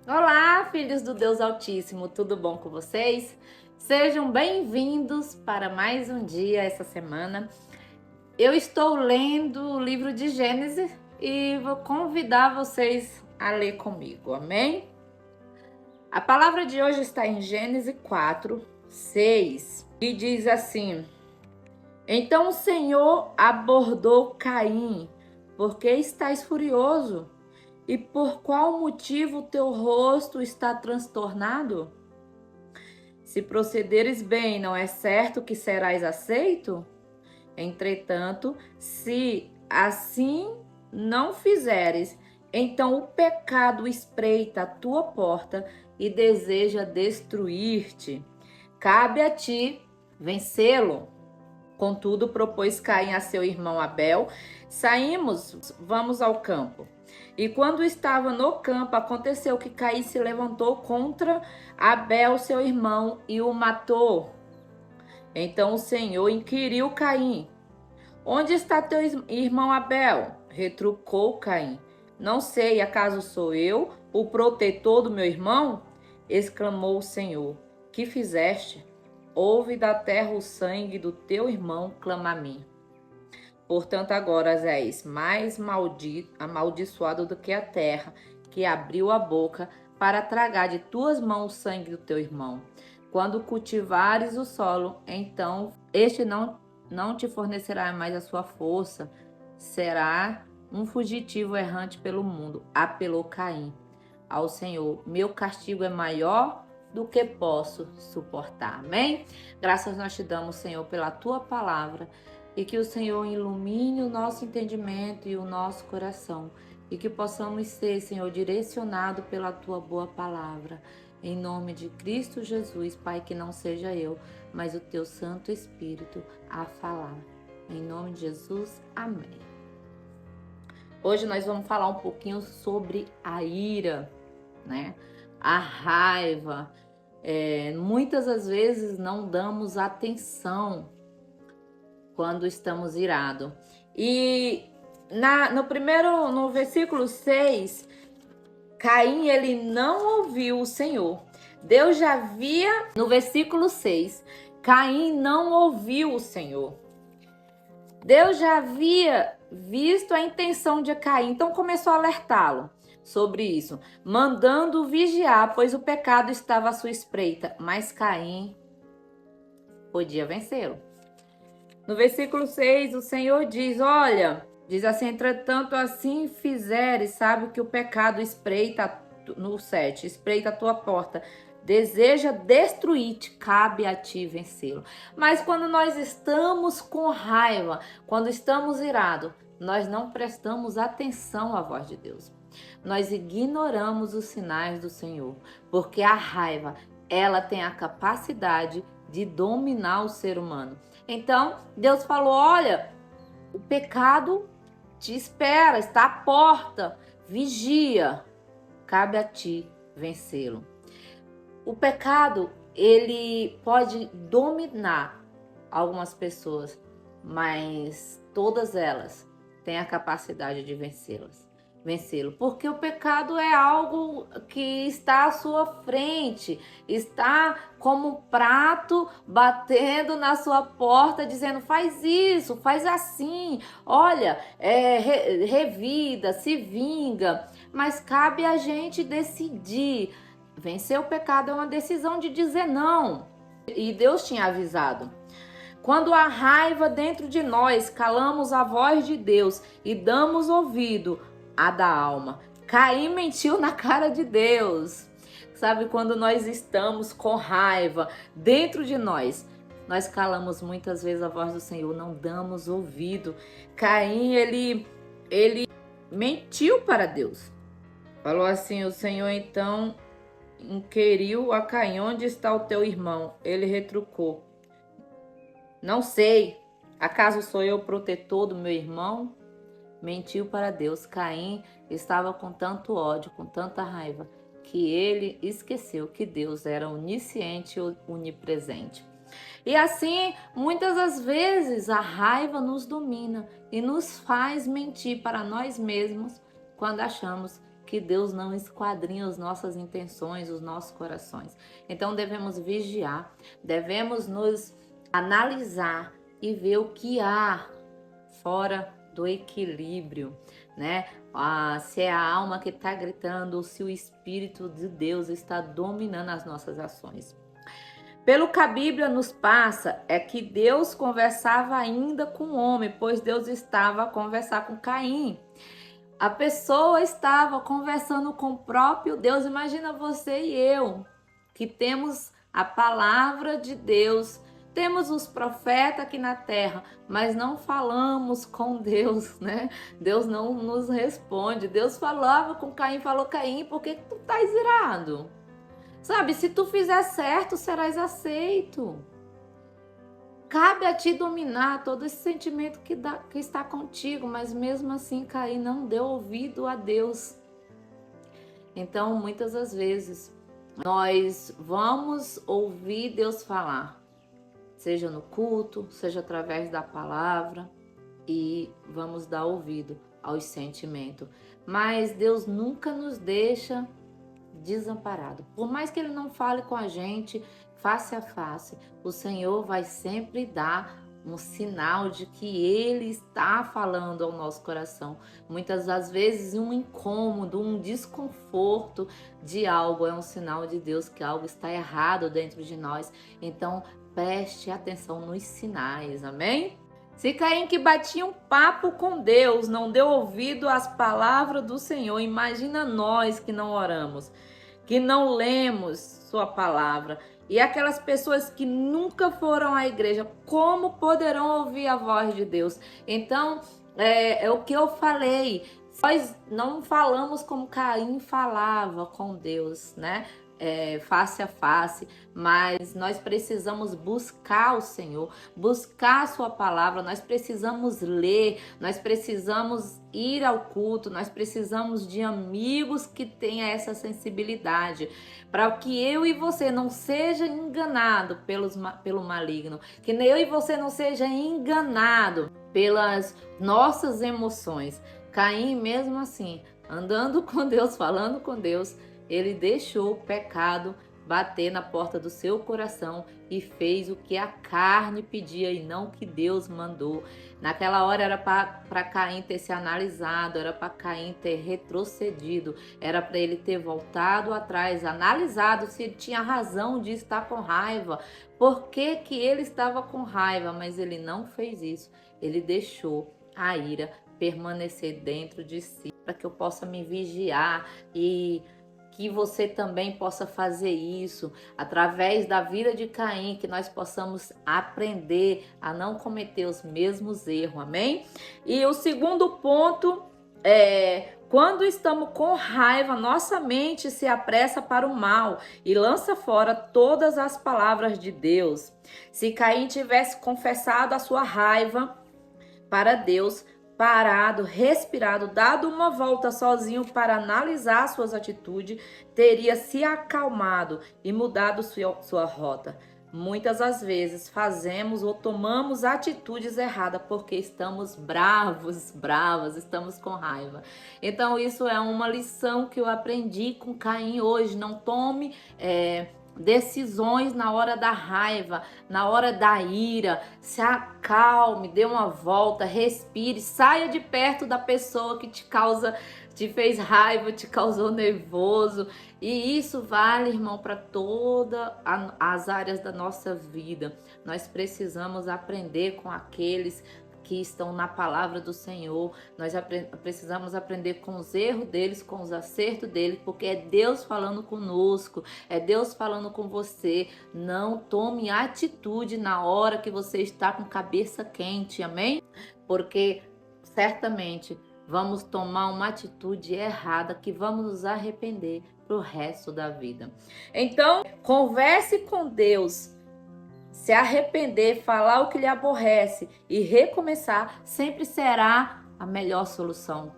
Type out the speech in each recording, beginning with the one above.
Olá, filhos do Deus Altíssimo, tudo bom com vocês? Sejam bem-vindos para mais um dia essa semana. Eu estou lendo o livro de Gênesis e vou convidar vocês a ler comigo, amém? A palavra de hoje está em Gênesis 4:6 e diz assim: Então o Senhor abordou Caim, porque estás furioso? E por qual motivo o teu rosto está transtornado? Se procederes bem, não é certo que serás aceito? Entretanto, se assim não fizeres, então o pecado espreita a tua porta e deseja destruir-te. Cabe a ti vencê-lo. Contudo, propôs Caim a seu irmão Abel: Saímos, vamos ao campo. E quando estava no campo, aconteceu que Caim se levantou contra Abel, seu irmão, e o matou. Então o Senhor inquiriu Caim: Onde está teu irmão Abel? Retrucou Caim: Não sei, acaso sou eu o protetor do meu irmão? Exclamou o Senhor: Que fizeste? Ouve da terra o sangue do teu irmão, clama a mim. Portanto, agora és mais amaldiçoado do que a terra, que abriu a boca para tragar de tuas mãos o sangue do teu irmão. Quando cultivares o solo, então este não te fornecerá mais a sua força, será um fugitivo errante pelo mundo. Apelou Caim ao Senhor: Meu castigo é maior do que posso suportar. Amém? Graças nós te damos, Senhor, pela tua palavra. E que o Senhor ilumine o nosso entendimento e o nosso coração. E que possamos ser, Senhor, direcionado pela tua boa palavra. Em nome de Cristo Jesus, Pai, que não seja eu, mas o teu Santo Espírito a falar. Em nome de Jesus, amém. Hoje nós vamos falar um pouquinho sobre a ira, né? A raiva. Muitas das vezes não damos atenção quando estamos irados. E no versículo 6, Caim, ele não ouviu o Senhor. Deus já via, no versículo 6, Caim não ouviu o Senhor. Deus já havia visto a intenção de Caim, então começou a alertá-lo sobre isso, mandando vigiar, pois o pecado estava à sua espreita, mas Caim podia vencê-lo. No versículo 6, o Senhor diz, diz assim: entretanto assim fizeres, sabe que o pecado espreita, no 7, espreita a tua porta, deseja destruir-te, cabe a ti vencê-lo. Mas quando nós estamos com raiva, quando estamos irados, nós não prestamos atenção à voz de Deus. Nós ignoramos os sinais do Senhor, porque a raiva, ela tem a capacidade de dominar o ser humano. Então, Deus falou: olha, o pecado te espera, está à porta, vigia, cabe a ti vencê-lo. O pecado, ele pode dominar algumas pessoas, mas todas elas têm a capacidade de vencê-lo. Porque o pecado é algo que está à sua frente, está como um prato batendo na sua porta, dizendo: faz isso, faz assim, olha, revida, se vinga. Mas cabe a gente decidir. Vencer o pecado é uma decisão de dizer não. E Deus tinha avisado. Quando há raiva dentro de nós, calamos a voz de Deus e damos ouvido à da alma. Caim mentiu na cara de Deus. Sabe, quando nós estamos com raiva dentro de nós, nós calamos muitas vezes a voz do Senhor, não damos ouvido. Caim, ele mentiu para Deus. Falou assim: o Senhor então inquiriu a Caim: onde está o teu irmão? Ele retrucou: não sei, acaso sou eu o protetor do meu irmão? Mentiu para Deus. Caim estava com tanto ódio, com tanta raiva, que ele esqueceu que Deus era onisciente e onipresente. E assim, muitas das vezes, a raiva nos domina e nos faz mentir para nós mesmos quando achamos porque Deus não esquadrinha as nossas intenções, os nossos corações. Então devemos vigiar, devemos nos analisar e ver o que há fora do equilíbrio, né? Se é a alma que está gritando, ou se o Espírito de Deus está dominando as nossas ações. Pelo que a Bíblia nos passa, é que Deus conversava ainda com o homem, pois Deus estava a conversar com Caim. A pessoa estava conversando com o próprio Deus. Imagina você e eu, que temos a palavra de Deus, temos os profetas aqui na terra, mas não falamos com Deus, né? Deus não nos responde. Deus falava com Caim, falou: Caim, por que tu estás irado? Sabe, se tu fizer certo, serás aceito. Cabe a ti dominar todo esse sentimento que está contigo, mas mesmo assim Caim não deu ouvido a Deus. Então, muitas das vezes, nós vamos ouvir Deus falar, seja no culto, seja através da palavra, e vamos dar ouvido aos sentimentos. Mas Deus nunca nos deixa desamparado. Por mais que Ele não fale com a gente face a face, o Senhor vai sempre dar um sinal de que Ele está falando ao nosso coração. Muitas das vezes um incômodo, um desconforto de algo é um sinal de Deus que algo está errado dentro de nós. Então preste atenção nos sinais, amém? Se Caim, que batia um papo com Deus, não deu ouvido às palavras do Senhor, imagina nós que não oramos, que não lemos sua palavra, e aquelas pessoas que nunca foram à igreja, como poderão ouvir a voz de Deus? Então, é o que eu falei, nós não falamos como Caim falava com Deus, né? Face a face, mas nós precisamos buscar o Senhor, buscar a sua palavra, nós precisamos ler, nós precisamos ir ao culto, nós precisamos de amigos que tenham essa sensibilidade, para que eu e você não seja enganado pelo maligno, que eu e você não seja enganado pelas nossas emoções. Caim, mesmo assim, andando com Deus, falando com Deus, ele deixou o pecado bater na porta do seu coração e fez o que a carne pedia e não o que Deus mandou. Naquela hora era para Caim ter se analisado, era para Caim ter retrocedido, era para ele ter voltado atrás, analisado se ele tinha razão de estar com raiva, por que que ele estava com raiva, mas ele não fez isso. Ele deixou a ira permanecer dentro de si, para que eu possa me vigiar e que você também possa fazer isso através da vida de Caim, que nós possamos aprender a não cometer os mesmos erros, amém? E o segundo ponto é: quando estamos com raiva, nossa mente se apressa para o mal e lança fora todas as palavras de Deus. Se Caim tivesse confessado a sua raiva para Deus, parado, respirado, dado uma volta sozinho para analisar suas atitudes, teria se acalmado e mudado sua rota. Muitas das vezes fazemos ou tomamos atitudes erradas porque estamos bravas, estamos com raiva. Então isso é uma lição que eu aprendi com Caim hoje. Não tome decisões na hora da raiva, na hora da ira. Se acalme, dê uma volta, respire, saia de perto da pessoa que te fez raiva, te causou nervoso. E isso vale, irmão, para todas as áreas da nossa vida. Nós precisamos aprender com aqueles que estão na palavra do Senhor. Nós precisamos aprender com os erros deles, com os acertos deles, porque é Deus falando conosco, é Deus falando com você. Não tome atitude na hora que você está com cabeça quente, amém? Porque certamente vamos tomar uma atitude errada que vamos nos arrepender pro resto da vida. Então, converse com Deus. Se arrepender, falar o que lhe aborrece e recomeçar sempre será a melhor solução.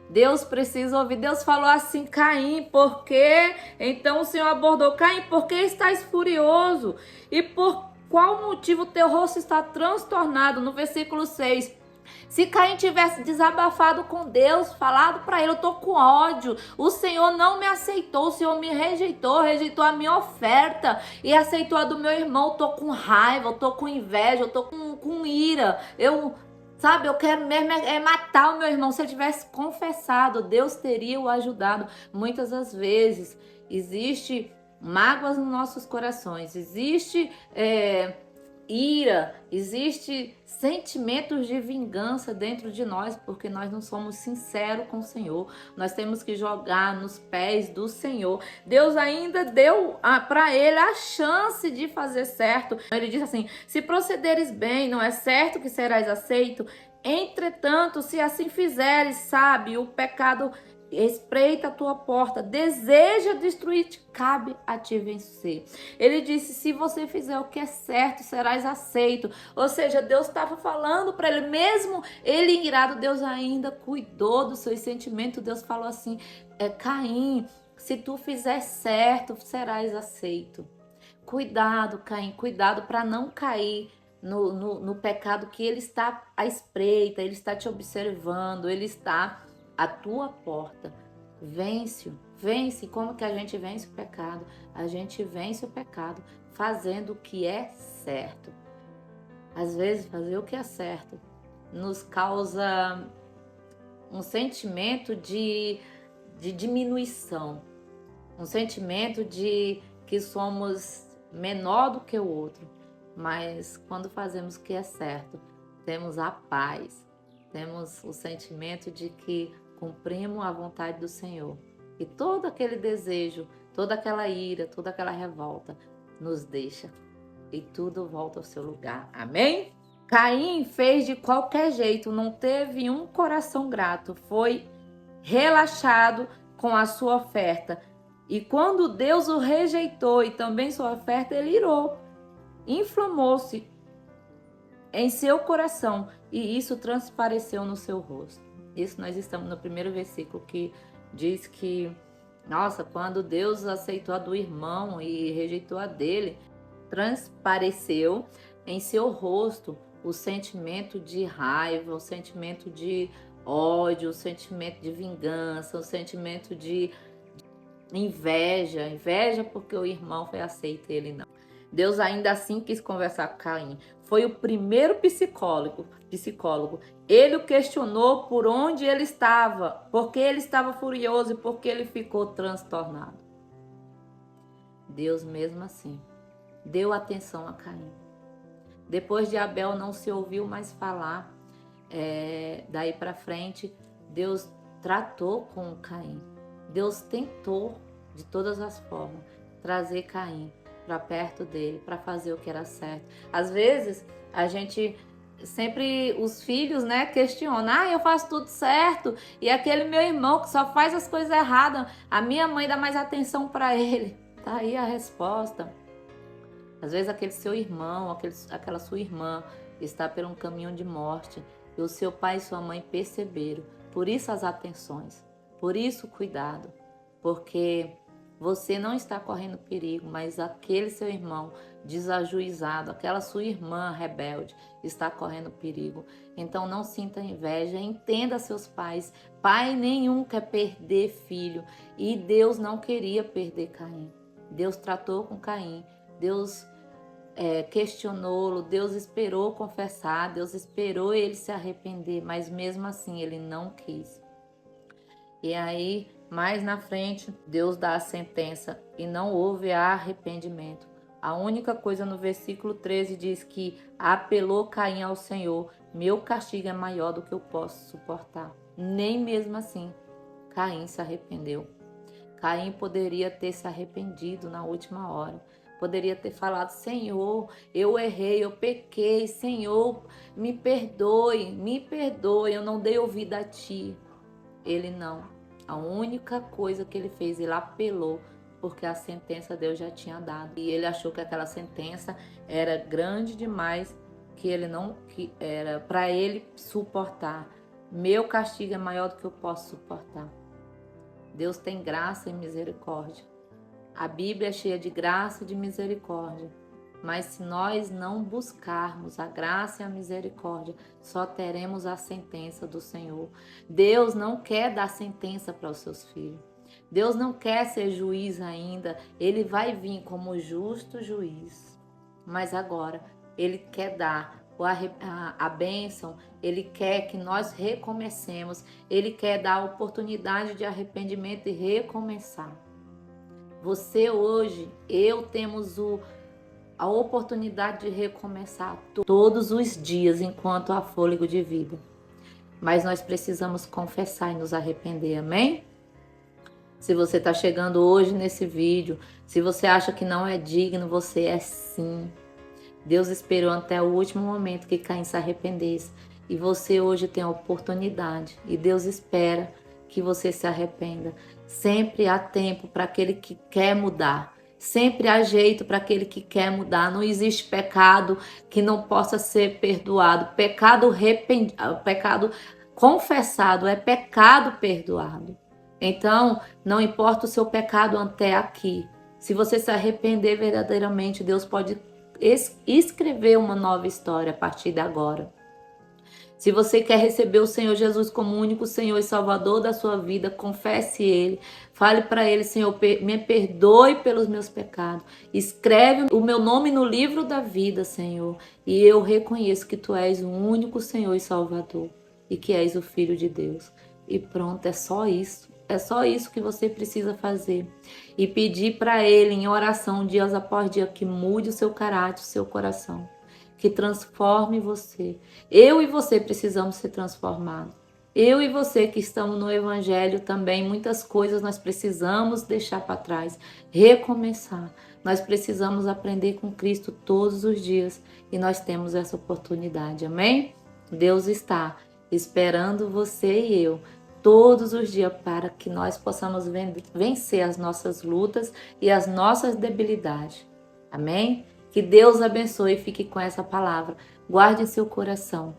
Deus precisa ouvir. Deus falou assim: Caim, por quê? Então o Senhor abordou: Caim, por que estás furioso? E por qual motivo teu rosto está transtornado? No versículo 6. Se Caim tivesse desabafado com Deus, falado para ele, eu tô com ódio, o Senhor não me aceitou, o Senhor me rejeitou, rejeitou a minha oferta e aceitou a do meu irmão, eu tô com raiva, eu tô com inveja, eu tô com ira, eu quero mesmo matar o meu irmão. Se ele tivesse confessado, Deus teria o ajudado. Muitas das vezes, existe mágoas nos nossos corações, existe ira, existe sentimentos de vingança dentro de nós, porque nós não somos sinceros com o Senhor. Nós temos que jogar nos pés do Senhor. Deus ainda deu para ele a chance de fazer certo. Ele disse assim: se procederes bem, não é certo que serás aceito? Entretanto, se assim fizeres, sabe, o pecado espreita a tua porta, deseja destruir-te, cabe a ti vencer. Ele disse: se você fizer o que é certo, serás aceito. Ou seja, Deus estava falando para ele, mesmo ele irado, Deus ainda cuidou dos seus sentimentos. Deus falou assim: Caim, se tu fizer certo, serás aceito. Cuidado, Caim, cuidado para não cair no pecado, que ele está à espreita, ele está te observando, ele está à tua porta. Vence-o, vence. Como que a gente vence o pecado? A gente vence o pecado fazendo o que é certo. Às vezes, fazer o que é certo nos causa um sentimento de diminuição, um sentimento de que somos menor do que o outro. Mas quando fazemos o que é certo, temos a paz, temos o sentimento de que cumprimos a vontade do Senhor. E todo aquele desejo, toda aquela ira, toda aquela revolta nos deixa e tudo volta ao seu lugar. Amém? Caim fez de qualquer jeito, não teve um coração grato, foi relaxado com a sua oferta. E quando Deus o rejeitou e também sua oferta, ele irou, inflamou-se em seu coração e isso transpareceu no seu rosto. Isso nós estamos no primeiro versículo, que diz que, nossa, quando Deus aceitou a do irmão e rejeitou a dele, transpareceu em seu rosto o sentimento de raiva, o sentimento de ódio, o sentimento de vingança, o sentimento de inveja porque o irmão foi aceito e ele não. Deus ainda assim quis conversar com Caim. Foi o primeiro psicólogo. Ele o questionou por onde ele estava, porque ele estava furioso e porque ele ficou transtornado. Deus mesmo assim deu atenção a Caim. Depois de Abel não se ouviu mais falar. Daí para frente, Deus tratou com Caim. Deus tentou de todas as formas trazer Caim para perto dele, para fazer o que era certo. Às vezes, a gente sempre, os filhos, questionam: eu faço tudo certo, e aquele meu irmão que só faz as coisas erradas, a minha mãe dá mais atenção para ele. Tá aí a resposta. Às vezes aquele seu irmão, aquela sua irmã está por um caminho de morte, e o seu pai e sua mãe perceberam. Por isso as atenções, por isso o cuidado, porque você não está correndo perigo, mas aquele seu irmão desajuizado, aquela sua irmã rebelde está correndo perigo. Então não sinta inveja, entenda seus pais. Pai nenhum quer perder filho, e Deus não queria perder Caim. Deus tratou com Caim, Deus questionou-lo, Deus esperou confessar, Deus esperou ele se arrepender, mas mesmo assim ele não quis. E aí, mais na frente, Deus dá a sentença e não houve arrependimento. A única coisa no versículo 13 diz que apelou Caim ao Senhor: meu castigo é maior do que eu posso suportar. Nem mesmo assim, Caim se arrependeu. Caim poderia ter se arrependido na última hora. Poderia ter falado: Senhor, eu errei, eu pequei, Senhor, me perdoe, eu não dei ouvido a Ti. Ele não. A única coisa que ele fez, ele apelou, porque a sentença Deus já tinha dado. E ele achou que aquela sentença era grande demais, que era para ele suportar. Meu castigo é maior do que eu posso suportar. Deus tem graça e misericórdia. A Bíblia é cheia de graça e de misericórdia. Mas se nós não buscarmos a graça e a misericórdia, só teremos a sentença do Senhor. Deus não quer dar sentença para os seus filhos. Deus não quer ser juiz ainda. Ele vai vir como justo juiz. Mas agora, Ele quer dar a bênção, Ele quer que nós recomecemos. Ele quer dar a oportunidade de arrependimento e recomeçar. Você hoje, eu temos a oportunidade de recomeçar todos os dias enquanto há fôlego de vida. Mas nós precisamos confessar e nos arrepender, amém? Se você está chegando hoje nesse vídeo, se você acha que não é digno, você é sim. Deus esperou até o último momento que Caim se arrependesse. E você hoje tem a oportunidade. E Deus espera que você se arrependa. Sempre há tempo para aquele que quer mudar. Sempre há jeito para aquele que quer mudar. Não existe pecado que não possa ser perdoado. Pecado confessado é pecado perdoado. Então, não importa o seu pecado até aqui. Se você se arrepender verdadeiramente, Deus pode escrever uma nova história a partir de agora. Se você quer receber o Senhor Jesus como único Senhor e Salvador da sua vida, confesse Ele. Fale para Ele, Senhor, me perdoe pelos meus pecados. Escreve o meu nome no livro da vida, Senhor. E eu reconheço que Tu és o único Senhor e Salvador. E que és o Filho de Deus. E pronto, é só isso. É só isso que você precisa fazer. E pedir para Ele em oração, dias após dia, que mude o seu caráter, o seu coração. Que transforme você. Eu e você precisamos ser transformados. Eu e você que estamos no Evangelho também, muitas coisas nós precisamos deixar para trás. Recomeçar. Nós precisamos aprender com Cristo todos os dias. E nós temos essa oportunidade. Amém? Deus está esperando você e eu todos os dias para que nós possamos vencer as nossas lutas e as nossas debilidades. Amém? Que Deus abençoe e fique com essa palavra. Guarde em seu coração.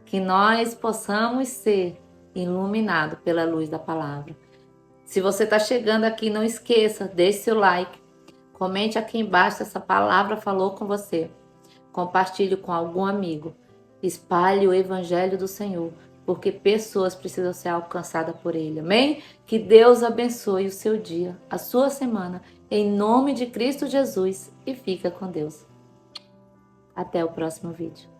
Que nós possamos ser iluminados pela luz da palavra. Se você está chegando aqui, não esqueça, deixe seu like. Comente aqui embaixo se essa palavra falou com você. Compartilhe com algum amigo. Espalhe o Evangelho do Senhor, porque pessoas precisam ser alcançadas por Ele. Amém? Que Deus abençoe o seu dia, a sua semana, em nome de Cristo Jesus, e fica com Deus. Até o próximo vídeo.